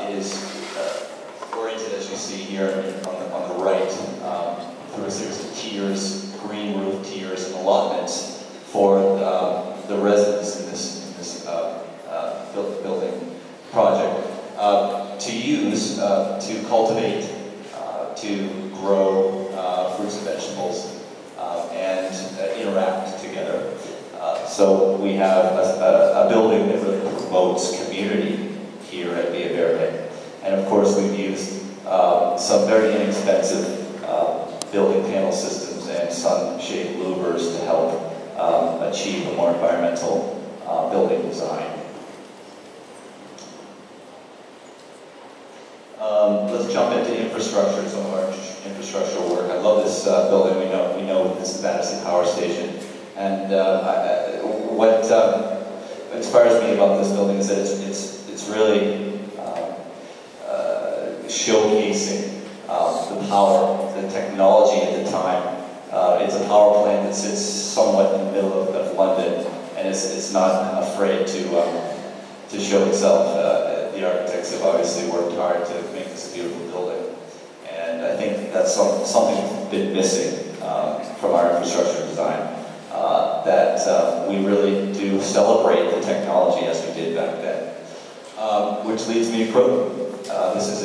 is oriented, as you see here on the right, through a series of tiers, green roof tiers and allotments for the residents in this building project to use to cultivate, to grow fruits and vegetables, and interact together. So we have a building that really promotes community here at Villa Verde. And of course we've used some very inexpensive building panel systems and sun-shade louvers to help achieve a more environmental building design. Let's jump into infrastructure, some of our infrastructural work. I love this building. We know this is Battersea Power Station. And what inspires me about this building is that it's really showcasing the power, the technology at the time. It's a power plant that sits somewhat in the middle of London, and it's not afraid to show itself. The architects have obviously worked hard to make this a beautiful building, and I think that's something that's been missing from our infrastructure design. That we really do celebrate the technology as we did back then. Which leads me to Croton. This is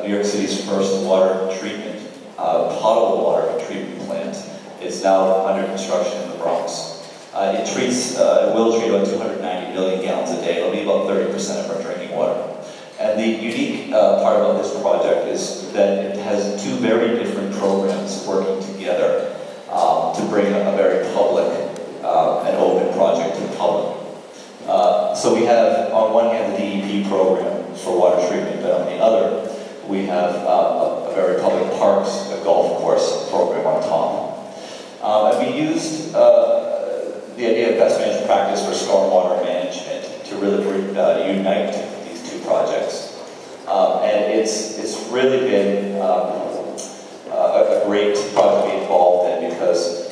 New York City's first water treatment, potable water treatment plant. It's now under construction in the Bronx. It will treat about 290 million gallons a day. It'll be about 30% of our drinking water. And the unique part about this project is that it has two very different programs working together to bring a very public and open project to the public. So we have, on one hand, the DEP program for water treatment, but on the other, we have a very public parks, a golf course program on top. And we used the idea of best management practice for stormwater management to really unite these two projects. And it's really been a great project to be involved in because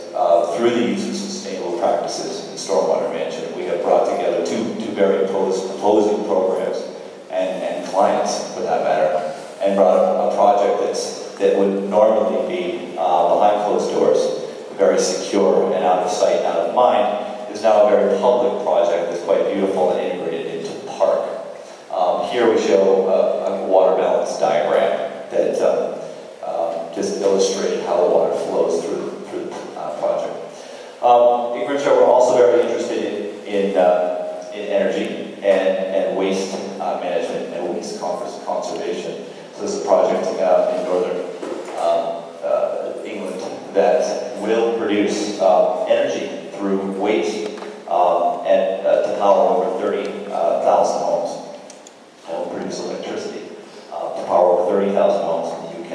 through the use of sustainable practices in stormwater management, we have brought together two very opposing programs and clients, for that matter, and brought a project that would normally be behind closed doors, very secure and out of sight, out of mind, is now a very public project that's quite beautiful and integrated into the park. Here we show a water balance diagram that just illustrated how the water flows through the project. In Grimshaw, we're also very interested in energy and waste management and waste conservation. So this is a project in northern England that will produce energy through waste and to power over 30,000 homes. And will produce electricity to power over 30,000 homes in the UK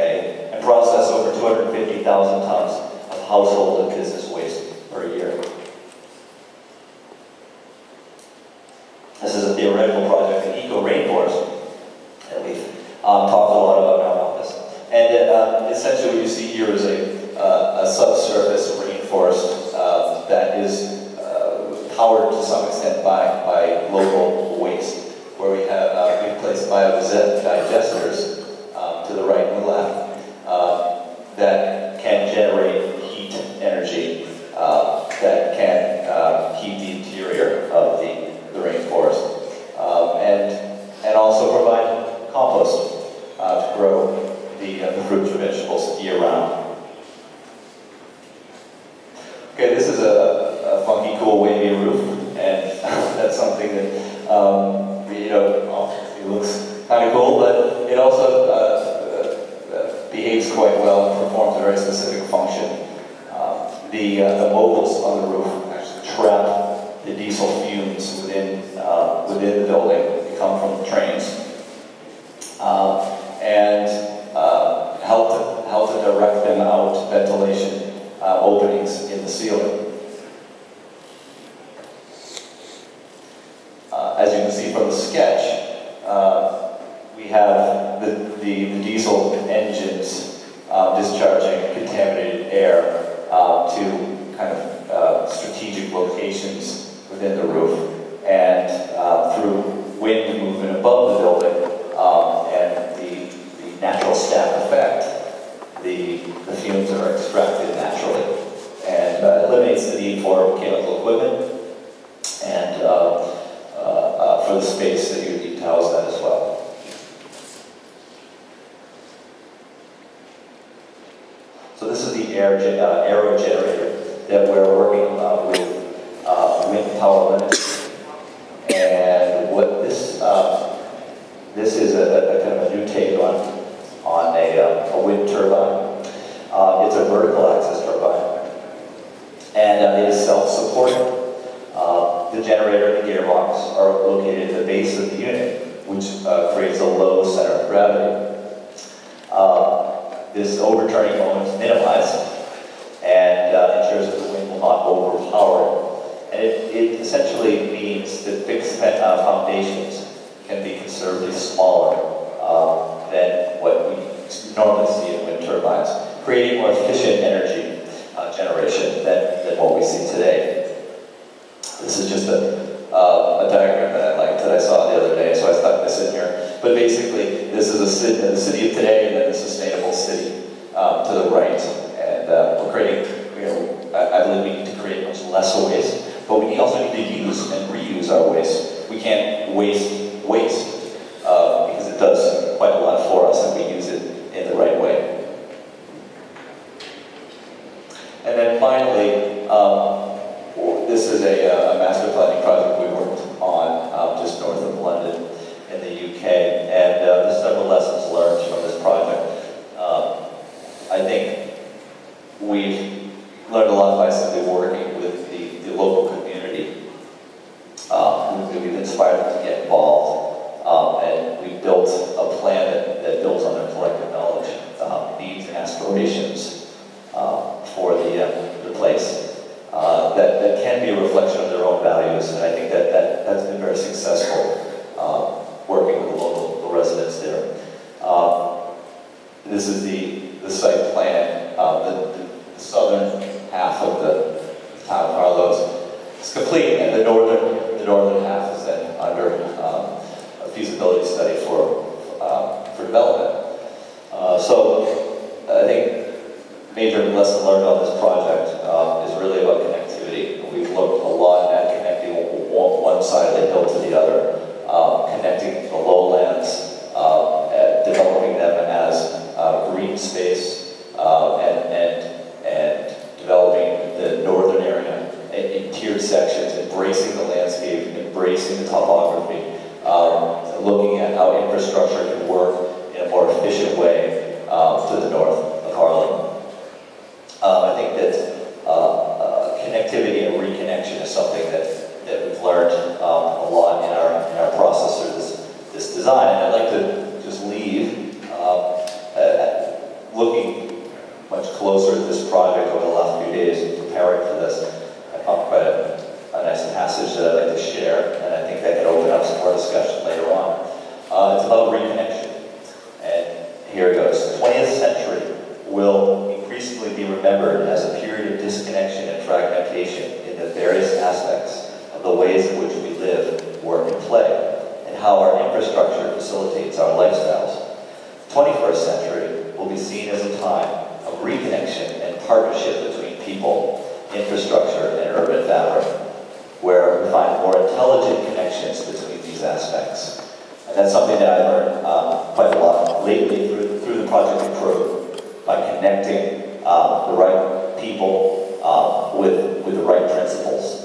and process over 250,000 tons of household and business waste per year. This is a theoretical project, an eco-rainforest, that we've talked a lot about in our office. And essentially what you see here is a subsurface rainforest that is powered to some extent by local waste, where we have we've placed biodigesters to the right and the left that can generate heat energy that can heat the interior of the rainforest and also provide compost to grow the fruits or vegetables year-round. Okay, this is a funky, cool, wavy roof, and that's something that it looks kind of cool, but it also behaves quite well and performs a very specific function. The mobiles on the roof actually trap the diesel fumes within the building that come from the trains, and help to direct them out ventilation openings in the ceiling. As you can see from the sketch, we have the diesel engines discharging contaminated air to kind of strategic locations within the roof, and through wind movement above the building and So this is the aero generator that we're working with wind power limited. And what this is a kind of a new take on a wind turbine. It's a vertical axis turbine, and it is self-supporting. The generator and the gearbox are located at the base of the unit, which creates a low center of gravity. This overturning moment is minimized and ensures that the wind will not overpower it. And it essentially means that fixed foundations can be considerably smaller than what we normally see in wind turbines, creating more efficient energy generation than what we see today. This is just a diagram that I liked that I saw the other day, so I stuck this in here. But basically, this is the city of today and then the sustainable city to the right. And we're creating, I believe we need to create much less waste, but we also need to use and reuse our waste. We can't waste because it does quite a lot for us if we use it in the right way. And then finally, this is a master planning project we worked on just north of London in the UK, and there's several lessons learned from this project. I think we've learned a lot by simply working with the local community. We've inspired them to get involved, and we built a plan that builds on their collective knowledge, needs, and aspirations for the place. That can be a reflection of their own values, and I think that's been very successful working with the local residents there. This is the site plan. The southern half of the town of Harlow is complete, and the northern half is then under a feasibility study for development. So I think major lesson learned on this project is really about connectivity. We've looked a lot at connecting one side of the hill to the other, connecting the lowlands, developing them as green space, and developing the northern area in tiered sections, embracing the landscape, embracing the topography, looking at how infrastructure can work in a more efficient way to the north of Harlem. I think that connectivity and reconnection is something that we've learned a lot in our process through this design. And I'd like to just leave looking much closer at this project over the last few days and preparing for this. I found quite a nice passage that I'd like to share, and I think that can open up some more discussion later on. It's about reconnection, and here it goes. The 20th century will increasingly be remembered as a period of disconnection and fragmentation in the various aspects of the ways in which we live, work, and play, and how our infrastructure facilitates our lifestyles. The 21st century will be seen as a time of reconnection and partnership between people, infrastructure, and urban fabric, where we find more intelligent connections between these aspects. And that's something that I learned quite a lot lately through the Project Improve, by connecting the right people with the right principles.